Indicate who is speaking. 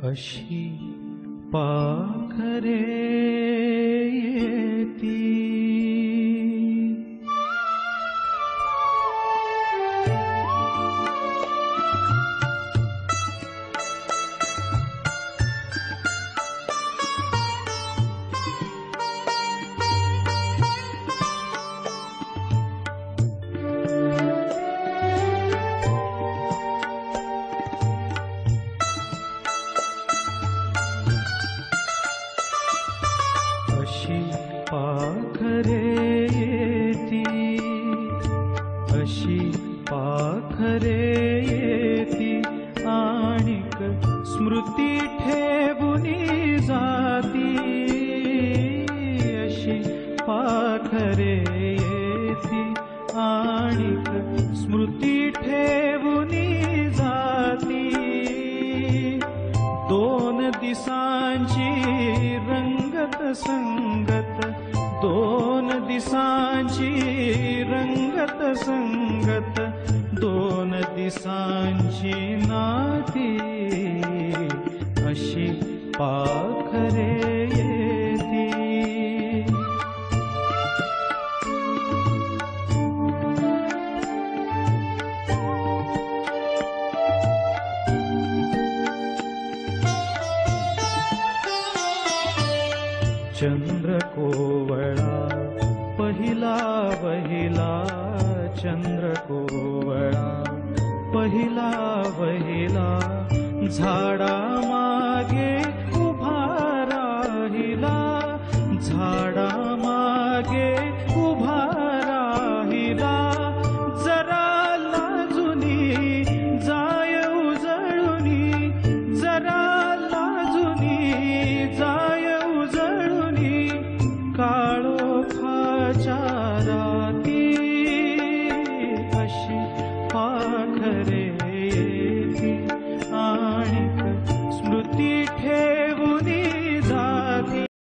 Speaker 1: अशी पाखरे येती पाखरे येती अशी पाखरे येती आणिक स्मृती ठेवुनी जाती अशी पाखरे येती आणिक स्मृती ठेवुनी जाती दोन दिसांची रंगत संगत दोन दिसांची रंगत संगत दोन दिसांची नाती अशी पाखरे येती चंद्र कोवळा पहिला वहिला चंद्र कोवळा पहिला वहिला झाडा मागे